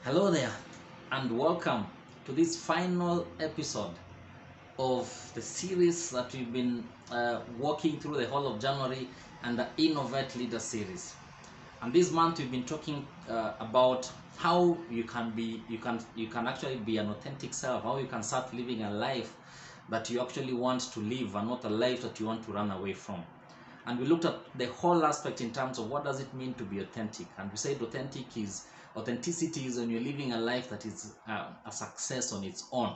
Hello there, and welcome to this final episode of the series that we've been walking through the whole of January and the Innovate Leader series. And this month we've been talking about how you can actually be an authentic self, how you can start living a life that you actually want to live and not a life that you want to run away from. And we looked at the whole aspect in terms of what does it mean to be authentic. And we said authenticity is when you're living a life that is a success on its own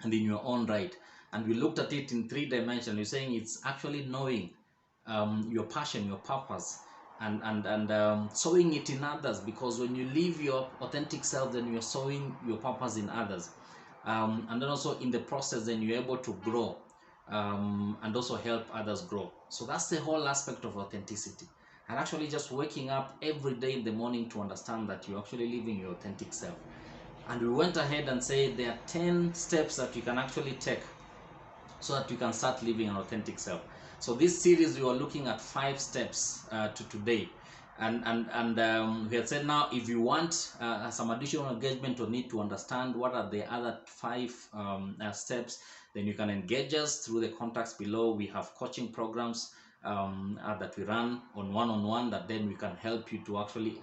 and in your own right. And we looked at it in 3 dimensions. We're saying it's actually knowing your passion, your purpose, and sowing it in others, because when you live your authentic self, then you're sowing your purpose in others. And then also in the process, then you're able to grow and also help others grow. So that's the whole aspect of authenticity. And actually just waking up every day in the morning to understand that you're actually living your authentic self. And we went ahead and said there are 10 steps that you can actually take so that you can start living an authentic self. So this series we were looking at 5 steps to today. And we had said, now if you want some additional engagement or need to understand what are the other 5 steps, then you can engage us through the contacts below. We have coaching programs that we run on one-on-one, that then we can help you to actually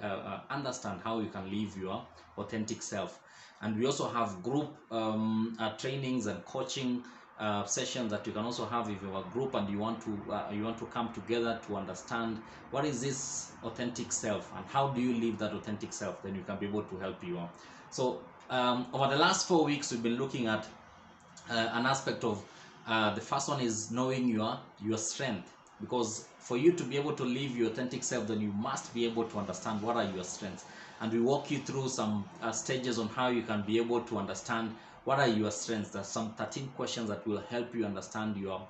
understand how you can live your authentic self. And we also have group trainings and coaching sessions that you can also have if you have a group and you want to come together to understand what is this authentic self and how do you live that authentic self. Then you can be able to help you out. So over the last 4 weeks we've been looking at an aspect of the first one is knowing your strength, because for you to be able to live your authentic self, then you must be able to understand what are your strengths. And we walk you through some stages on how you can be able to understand what are your strengths. There's some 13 questions that will help you understand your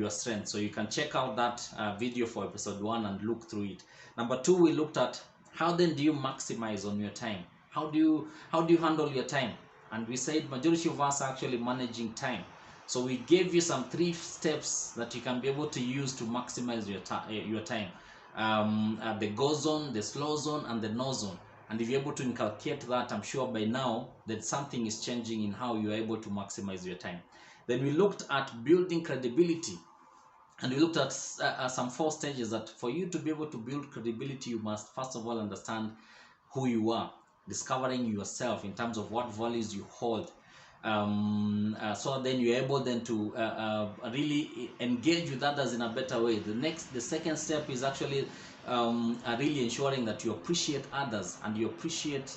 strengths. So you can check out that video for episode 1 and look through it. Number 2, we looked at how then do you maximize on your time. How do you handle your time? And we said majority of us are actually managing time. So we gave you some 3 steps that you can be able to use to maximize your time. The go zone, the slow zone, and the no zone. And if you're able to inculcate that, I'm sure by now that something is changing in how you're able to maximize your time. Then we looked at building credibility. And we looked at some 4 stages that for you to be able to build credibility, you must first of all understand who you are, discovering yourself in terms of what values you hold. So then you're able then to really engage with others in a better way. The second step is actually really ensuring that you appreciate others and you appreciate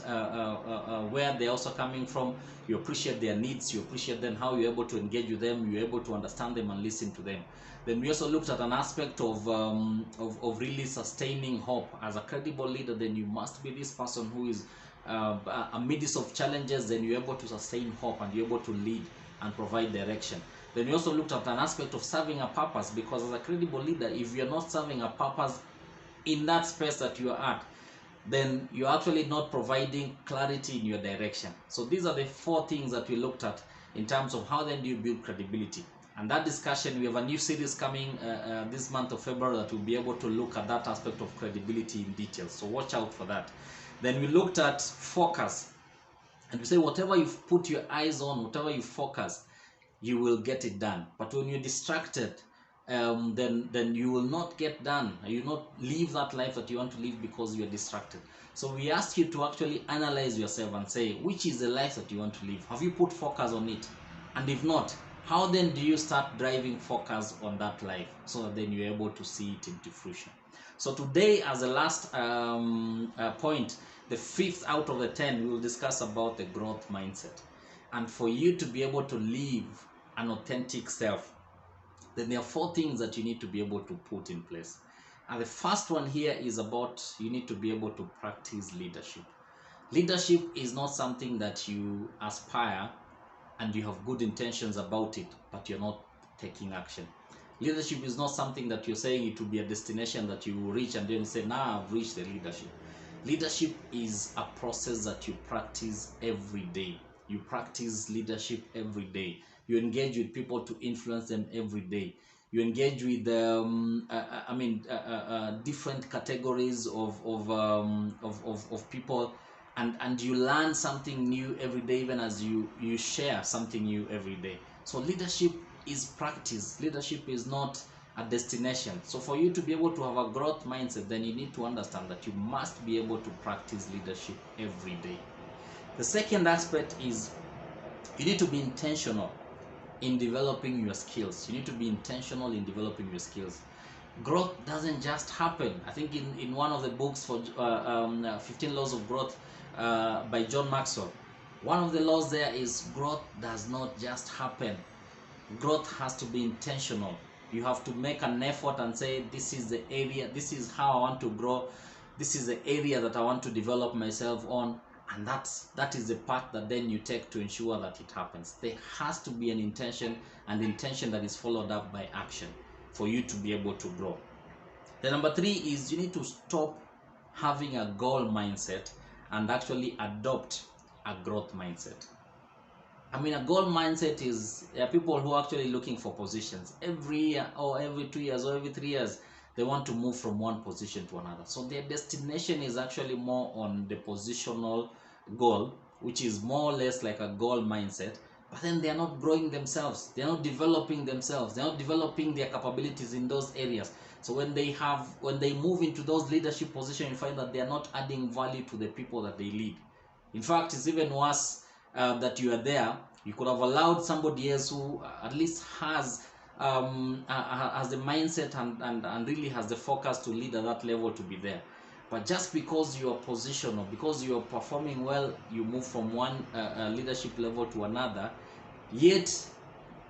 where they're also coming from. You appreciate their needs, you appreciate then how you're able to engage with them, you're able to understand them and listen to them. Then we also looked at an aspect of really sustaining hope. As a credible leader, then you must be this person who is amidst of challenges, then you're able to sustain hope and you're able to lead and provide direction. Then we also looked at an aspect of serving a purpose, because as a credible leader, if you're not serving a purpose in that space that you are at, then you're actually not providing clarity in your direction. So these are the 4 things that we looked at in terms of how then do you build credibility. And that discussion, we have a new series coming this month of February that will be able to look at that aspect of credibility in detail. So watch out for that. Then we looked at focus. And we say whatever you put your eyes on, whatever you focus, you will get it done. But when you're distracted, then you will not get done. You will not live that life that you want to live because you're distracted. So we ask you to actually analyze yourself and say, which is the life that you want to live? Have you put focus on it? And if not, how then do you start driving focus on that life so that then you're able to see it into fruition? So today, as a last point, the 5th out of the 10, we will discuss about the growth mindset. And for you to be able to live an authentic self, then there are 4 things that you need to be able to put in place. And the first one here is about you need to be able to practice leadership. Leadership is not something that you aspire and you have good intentions about it, but you're not taking action. Leadership is not something that you're saying it will be a destination that you will reach and then say, now I've reached the leadership. Leadership is a process that you practice every day. You practice leadership every day. You engage with people to influence them every day. You engage with different categories of people and you learn something new every day, even as you share something new every day. So leadership is practice. Leadership is not a destination. So for you to be able to have a growth mindset, then you need to understand that you must be able to practice leadership every day. The second aspect is you need to be intentional in developing your skills. You need to be intentional in developing your skills. Growth doesn't just happen. I think in one of the books for 15 Laws of Growth by John Maxwell, one of the laws there is growth does not just happen. Growth has to be intentional. You have to make an effort and say, this is the area, this is how I want to grow, this is the area that I want to develop myself on, and that is the path that then you take to ensure that it happens. There has to be an intention, and intention that is followed up by action for you to be able to grow. The number 3 is you need to stop having a goal mindset and actually adopt a growth mindset. I mean, a goal mindset is people who are actually looking for positions every year or every 2 years or every 3 years. They want to move from one position to another. So their destination is actually more on the positional goal, which is more or less like a goal mindset. But then they are not growing themselves. They are not developing themselves. They are not developing their capabilities in those areas. So when they move into those leadership positions, you find that they are not adding value to the people that they lead. In fact, it's even worse that you are there. You could have allowed somebody else who at least has the mindset and really has the focus to lead at that level to be there. But just because you are positional, because you are performing well, you move from one leadership level to another, yet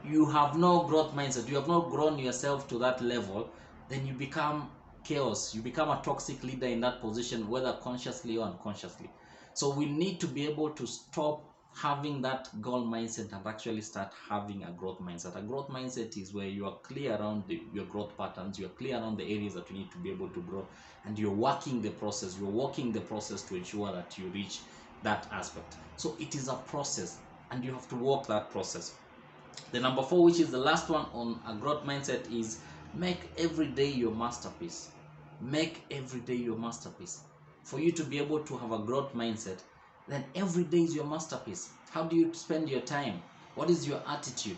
you have no growth mindset, you have not grown yourself to that level, then you become chaos. You become a toxic leader in that position, whether consciously or unconsciously. So we need to be able to stop having that goal mindset and actually start having a growth mindset. A growth mindset is where you are clear around your growth patterns, you are clear around the areas that you need to be able to grow, and you're walking the process to ensure that you reach that aspect. So it is a process, and you have to walk that process. The number 4, which is the last one on a growth mindset, is make every day your masterpiece. Make every day your masterpiece. For you to be able to have a growth mindset, then every day is your masterpiece. How do you spend your time? What is your attitude?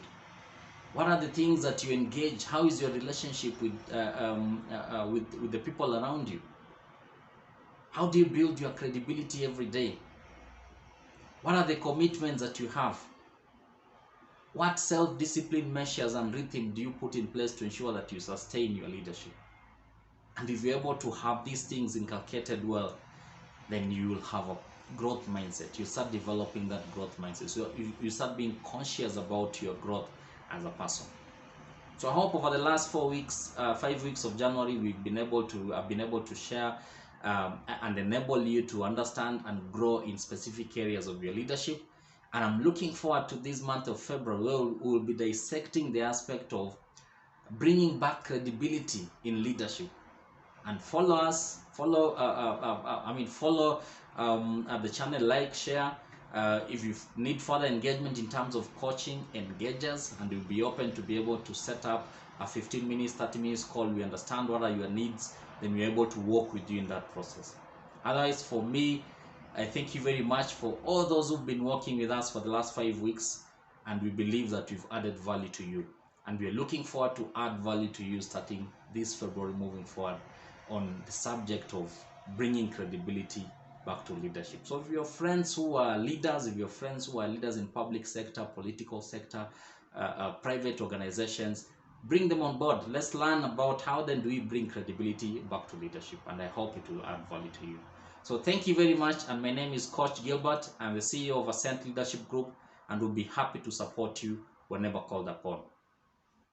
What are the things that you engage? How is your relationship with the people around you? How do you build your credibility every day? What are the commitments that you have? What self-discipline measures and rhythm do you put in place to ensure that you sustain your leadership? And if you're able to have these things inculcated well, then you will have a growth mindset. You start developing that growth mindset. So you start being conscious about your growth as a person. So I hope over the last 5 weeks of January, I've been able to share and enable you to understand and grow in specific areas of your leadership. And I'm looking forward to this month of February, where we will be dissecting the aspect of bringing back credibility in leadership. And follow us, follow the channel, like, share. If you need further engagement in terms of coaching, engage us, and we'll be open to be able to set up a 15 minutes, 30 minutes call. We understand what are your needs, then we're able to work with you in that process. Otherwise, for me, I thank you very much for all those who've been working with us for the last 5 weeks, and we believe that we've added value to you, and we're looking forward to add value to you starting this February moving forward on the subject of bringing credibility back to leadership. So if your friends who are leaders, if your friends who are leaders in public sector, political sector, private organizations, bring them on board. Let's learn about how then do we bring credibility back to leadership, and I hope it will add value to you. So thank you very much, and my name is Coach Gilbert. I'm the CEO of Ascent Leadership Group, and we'll be happy to support you whenever called upon.